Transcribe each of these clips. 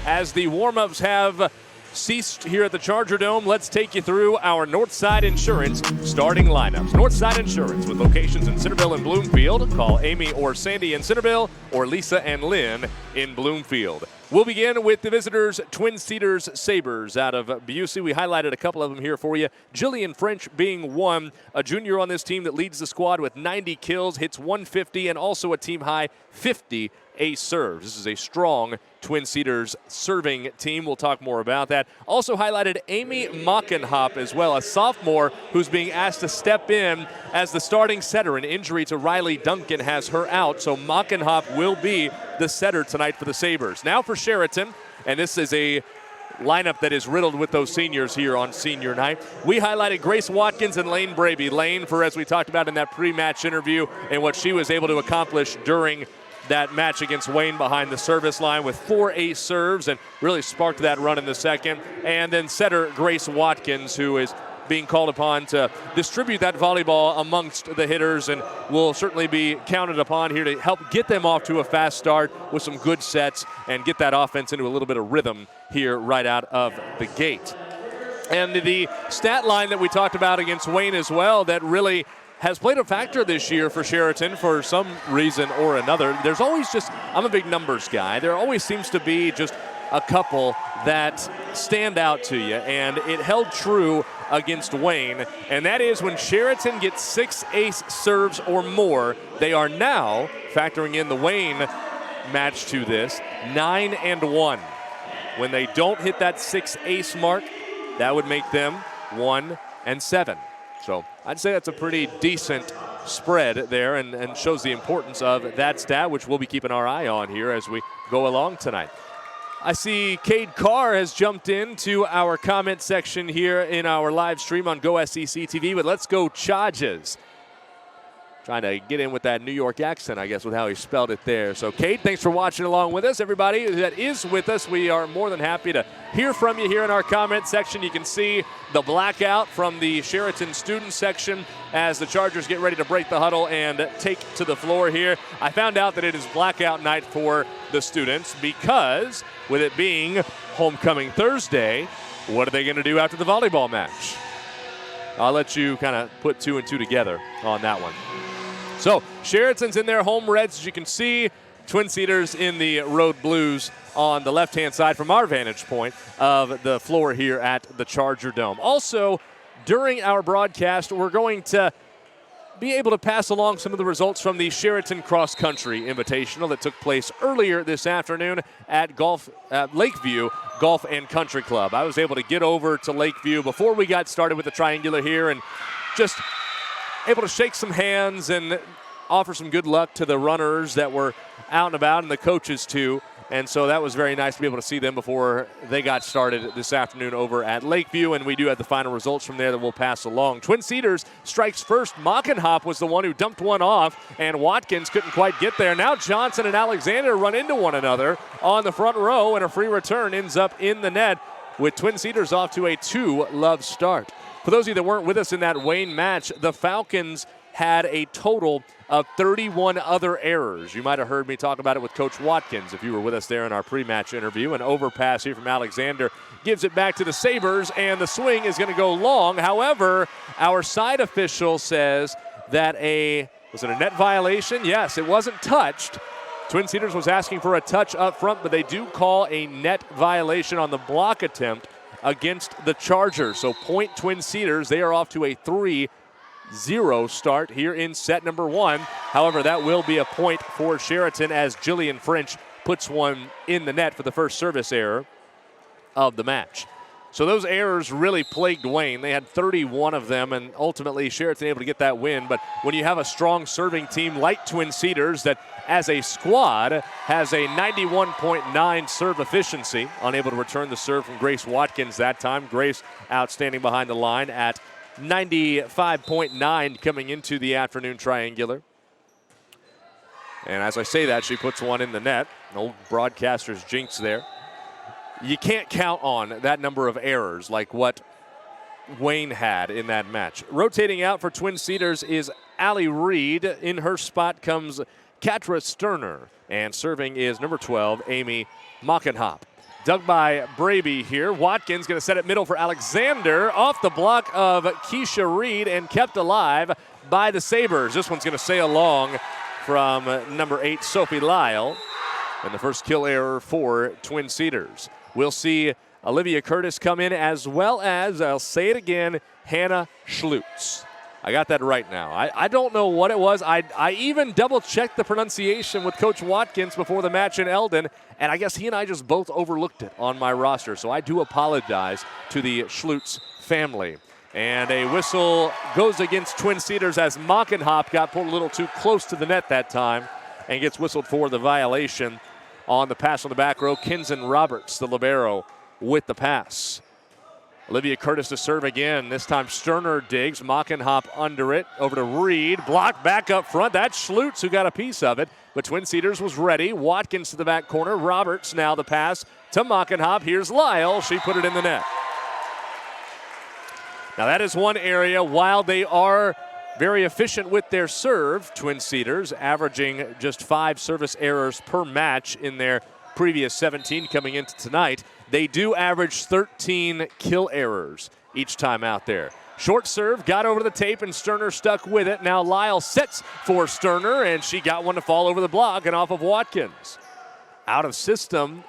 as the warm-ups have ceased here at the Charger Dome, let's take you through our Northside Insurance starting lineups. Northside Insurance with locations in Centerville and Bloomfield. Call Amy or Sandy in Centerville or Lisa and Lynn in Bloomfield. We'll begin with the visitors, Twin Cedars Sabres out of Busey. We highlighted a couple of them here for you. Jillian French being one, a junior on this team that leads the squad with 90 kills, hits 150, and also a team-high 50 ace serves. This is a strong Twin Cedars serving team. We'll talk more about that. Also highlighted Amy Mockenhop as well, a sophomore who's being asked to step in as the starting setter. An injury to Riley Duncan has her out, so Mockenhop will be the setter tonight for the Sabres. Now for Chariton, and this is a lineup that is riddled with those seniors here on senior night. We highlighted Grace Watkins and Lane Braby. Lane, for as we talked about in that pre-match interview, and what she was able to accomplish during that match against Wayne behind the service line with 4 ace serves and really sparked that run in the second. And then setter Grace Watkins, who is being called upon to distribute that volleyball amongst the hitters and will certainly be counted upon here to help get them off to a fast start with some good sets and get that offense into a little bit of rhythm here right out of the gate. And the stat line that we talked about against Wayne as well that really has played a factor this year for Chariton for some reason or another. There's always just, I'm a big numbers guy, there always seems to be just a couple that stand out to you, and it held true against Wayne, and that is when Chariton gets 6 ace serves or more, they are now, factoring in the Wayne match to this, 9-1. When they don't hit that 6 ace mark, that would make them 1-7. So I'd say that's a pretty decent spread there and shows the importance of that stat, which we'll be keeping our eye on here as we go along tonight. I see Cade Carr has jumped into our comment section here in our live stream on Go SEC TV, but let's go Chargers. Trying to get in with that New York accent, I guess, with how he spelled it there. So, Cade, thanks for watching along with us. Everybody that is with us, we are more than happy to hear from you here in our comment section. You can see the blackout from the Chariton student section as the Chargers get ready to break the huddle and take to the floor here. I found out that it is blackout night for the students because with it being homecoming Thursday, what are they going to do after the volleyball match? I'll let you kind of put 2 and 2 together on that one. So Chariton's in their home reds, as you can see. Twin Cedars in the road blues on the left-hand side from our vantage point of the floor here at the Charger Dome. Also, during our broadcast, we're going to be able to pass along some of the results from the Chariton Cross Country Invitational that took place earlier this afternoon at Lakeview Golf and Country Club. I was able to get over to Lakeview before we got started with the triangular here and just able to shake some hands and offer some good luck to the runners that were out and about and the coaches too. And so that was very nice to be able to see them before they got started this afternoon over at Lakeview. And we do have the final results from there that we'll pass along. Twin Cedars strikes first. Mockenhop was the one who dumped one off, and Watkins couldn't quite get there. Now Johnson and Alexander run into one another on the front row, and a free return ends up in the net with Twin Cedars off to a 2-love start. For those of you that weren't with us in that Wayne match, the Falcons had a total of 31 other errors. You might have heard me talk about it with Coach Watkins if you were with us there in our pre-match interview. An overpass here from Alexander gives it back to the Sabres, and the swing is going to go long. However, our side official says that was it a net violation? Yes, it wasn't touched. Twin Cedars was asking for a touch up front, but they do call a net violation on the block attempt against the Chargers. So point Twin Cedars. They are off to a 3-0 start here in set number 1. However, that will be a point for Chariton as Jillian French puts one in the net for the first service error of the match. So those errors really plagued Wayne. They had 31 of them, and ultimately Chariton able to get that win. But when you have a strong serving team like Twin Cedars that as a squad has a 91.9 serve efficiency, unable to return the serve from Grace Watkins that time. Grace outstanding behind the line at 95.9 coming into the afternoon triangular. And as I say that, she puts one in the net. An old broadcaster's jinx there. You can't count on that number of errors like what Wayne had in that match. Rotating out for Twin Cedars is Allie Reed. In her spot comes Katra Sterner. And serving is number 12, Amy Mockenhop. Dug by Braby here. Watkins going to set it middle for Alexander. Off the block of Keisha Reed and kept alive by the Sabres. This one's going to sail long from number 8, Sophie Lyle. And the first kill error for Twin Cedars. We'll see Olivia Curtis come in, as well as, I'll say it again, Hannah Schlutz. I got that right now. I don't know what it was. I even double-checked the pronunciation with Coach Watkins before the match in Eldon, and I guess he and I just both overlooked it on my roster, so I do apologize to the Schlutz family. And a whistle goes against Twin Cedars as Mockenhop got pulled a little too close to the net that time and gets whistled for the violation on the pass on the back row. Kinson Roberts, the libero, with the pass. Olivia Curtis to serve again. This time Sterner digs. Mockenhop under it. Over to Reed. Blocked back up front. That's Schlutz who got a piece of it. But Twin Cedars was ready. Watkins to the back corner. Roberts now the pass to Mockenhop. Here's Lyle. She put it in the net. Now that is one area, while they are very efficient with their serve, Twin Cedars averaging just 5 service errors per match in their previous 17 coming into tonight. They do average 13 kill errors each time out there. Short serve, got over the tape, and Sterner stuck with it. Now Lyle sets for Sterner, and she got one to fall over the block and off of Watkins. Out of system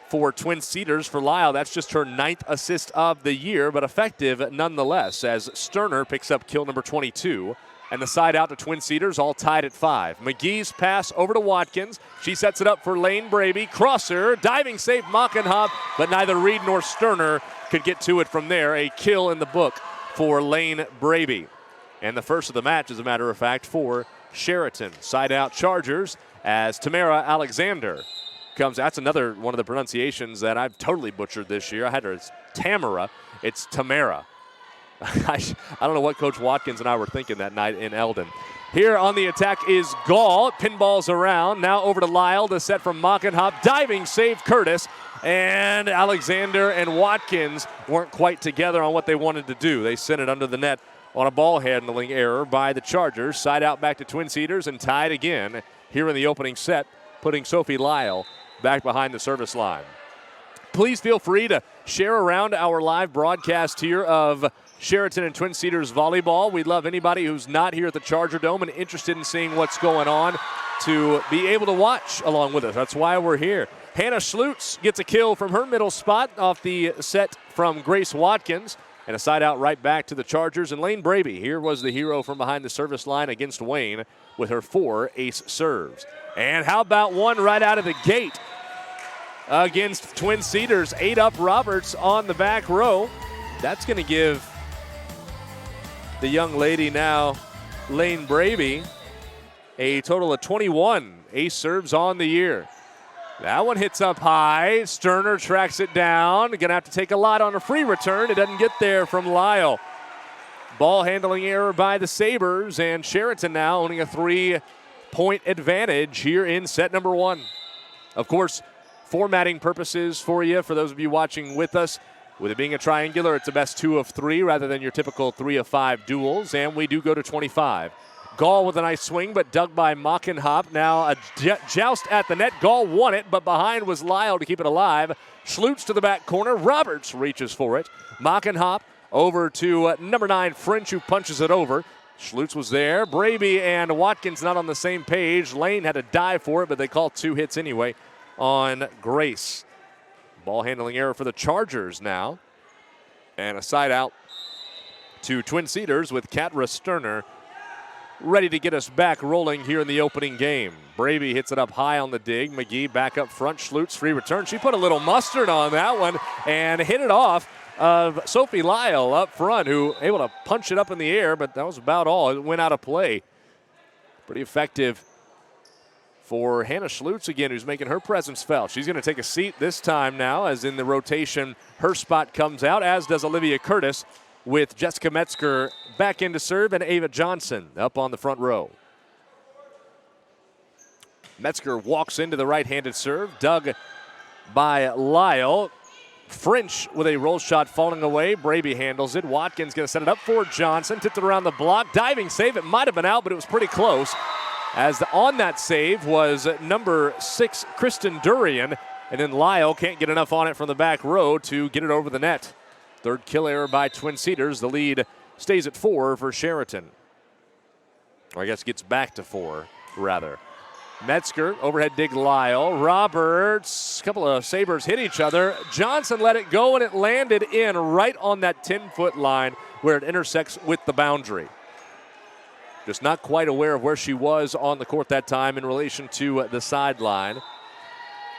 for Twin Cedars for Lyle. That's just her 9th assist of the year, but effective nonetheless, as Sterner picks up kill number 22. And the side out to Twin Cedars, all tied at 5. McGee's pass over to Watkins. She sets it up for Lane Braby. Crosser, diving save Mockenhop, but neither Reed nor Sterner could get to it from there. A kill in the book for Lane Braby. And the first of the match, as a matter of fact, for Chariton. Side out Chargers as Tamara Alexander comes. That's another one of the pronunciations that I've totally butchered this year. I had her as Tamara. It's Tamara. I don't know what Coach Watkins and I were thinking that night in Eldon. Here on the attack is Gall. Pinballs around. Now over to Lyle to set from Mockenhop. Diving save Curtis. And Alexander and Watkins weren't quite together on what they wanted to do. They sent it under the net on a ball handling error by the Chargers. Side out back to Twin Cedars and tied again here in the opening set, putting Sophie Lyle back behind the service line. Please feel free to share around our live broadcast here of Chariton and Twin Cedars volleyball. We'd love anybody who's not here at the Charger Dome and interested in seeing what's going on to be able to watch along with us. That's why we're here. Hannah Schlutz gets a kill from her middle spot off the set from Grace Watkins. And a side out right back to the Chargers. And Lane Braby here was the hero from behind the service line against Wayne with her 4 ace serves. And how about one right out of the gate against Twin Cedars? 8 up Roberts on the back row. That's going to give the young lady now, Lane Braby, a total of 21 ace serves on the year. That one hits up high. Sterner tracks it down. Going to have to take a lot on a free return. It doesn't get there from Lyle. Ball handling error by the Sabres, and Chariton now owning a 3-point advantage here in set number 1. Of course, formatting purposes for you, for those of you watching with us, with it being a triangular, it's a best 2 of 3 rather than your typical 3 of 5 duels, and we do go to 25. Gall with a nice swing, but dug by Mockenhop. Now a joust at the net. Gall won it, but behind was Lyle to keep it alive. Schlutz to the back corner. Roberts reaches for it. Mockenhop over to number 9, French, who punches it over. Schlutz was there. Braby and Watkins not on the same page. Lane had to dive for it, but they called 2 hits anyway on Grace. Ball handling error for the Chargers now. And a side out to Twin Cedars with Katra Sterner ready to get us back rolling here in the opening game. Braby hits it up high on the dig. McGee back up front. Schlutz free return. She put a little mustard on that one and hit it off of Sophie Lyle up front, who able to punch it up in the air, but that was about all. It went out of play. Pretty effective for Hannah Schlutz again, who's making her presence felt. She's going to take a seat this time now, as in the rotation her spot comes out, as does Olivia Curtis, with Jessica Metzger back in to serve and Ava Johnson up on the front row. Metzger walks into the right-handed serve, dug by Lyle. French with a roll shot falling away. Braby handles it. Watkins going to set it up for Johnson. Tipped it around the block. Diving save. It might have been out, but it was pretty close. As on that save was number 6, Kristen Durian. And then Lyle can't get enough on it from the back row to get it over the net. Third kill error by Twin Cedars. The lead stays at 4 for Chariton. Or I guess gets back to 4, rather. Metzger, overhead dig Lyle. Roberts, a couple of Sabres hit each other. Johnson let it go, and it landed in right on that 10-foot line where it intersects with the boundary. Just not quite aware of where she was on the court that time in relation to the sideline.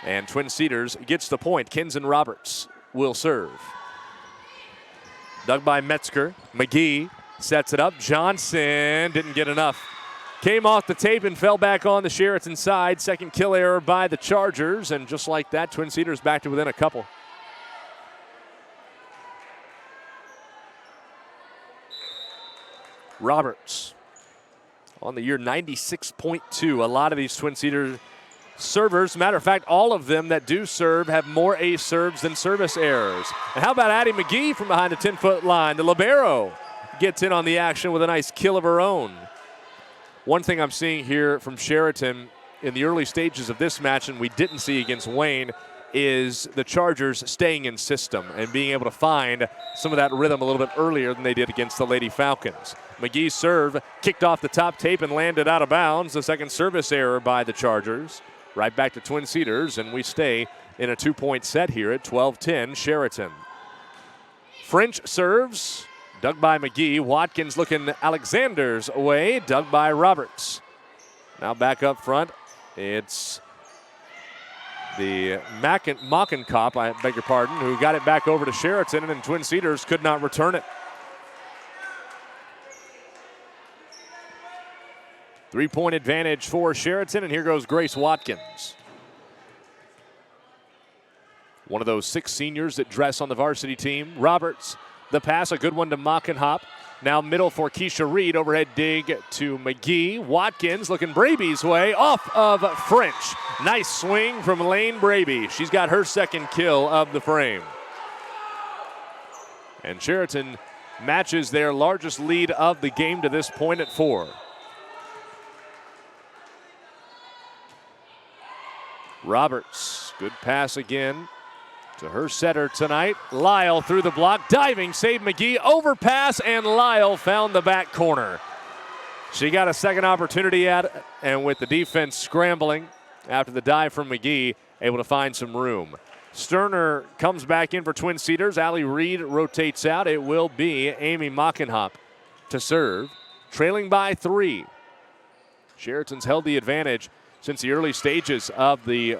And Twin Cedars gets the point. Kinson Roberts will serve. Dug by Metzger. McGee sets it up. Johnson didn't get enough. Came off the tape and fell back on the Chariton side. Second kill error by the Chargers. And just like that, Twin Cedars back to within a couple. Roberts on the year 96.2. A lot of these Twin Cedars servers, matter of fact, all of them that do serve have more ace serves than service errors. And how about Addie McGee from behind the 10-foot line? The libero gets in on the action with a nice kill of her own. One thing I'm seeing here from Chariton in the early stages of this match, and we didn't see against Wayne, is the Chargers staying in system and being able to find some of that rhythm a little bit earlier than they did against the Lady Falcons. McGee's serve kicked off the top tape and landed out of bounds. The second service error by the Chargers. Right back to Twin Cedars, and we stay in a 2-point set here at 12-10 Chariton. French serves, dug by McGee. Watkins looking Alexander's way, dug by Roberts. Now back up front, it's the Mockenkop, I beg your pardon, who got it back over to Chariton, and then Twin Cedars could not return it. 3-point advantage for Chariton, and here goes Grace Watkins. One of those 6 seniors that dress on the varsity team. Roberts, the pass, a good one to Mockenhop. Now middle for Keisha Reed, overhead dig to McGee. Watkins looking Braby's way, off of French. Nice swing from Lane Braby. She's got her second kill of the frame. And Chariton matches their largest lead of the game to this point at 4. Roberts, good pass again to her setter tonight. Lyle through the block, diving, save McGee, overpass, and Lyle found the back corner. She got a second opportunity at it, and with the defense scrambling after the dive from McGee, able to find some room. Sterner comes back in for Twin Cedars. Allie Reed rotates out. It will be Amy Mockenhop to serve, trailing by 3. Chariton's held the advantage since the early stages of the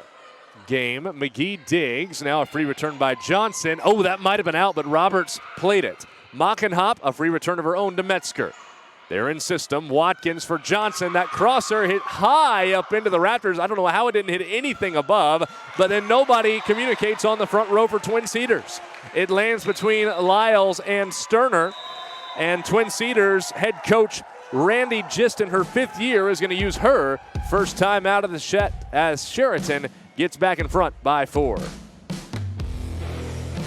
game. McGee digs. Now a free return by Johnson. Oh, that might have been out, but Roberts played it. Mockenhop, a free return of her own to Metzger. They're in system. Watkins for Johnson. That crosser hit high up into the rafters. I don't know how it didn't hit anything above, but then nobody communicates on the front row for Twin Cedars. It lands between Lyles and Sterner, and Twin Cedars head coach Randy Gist in her 5th year is going to use her first time out of the set as Chariton gets back in front by 4.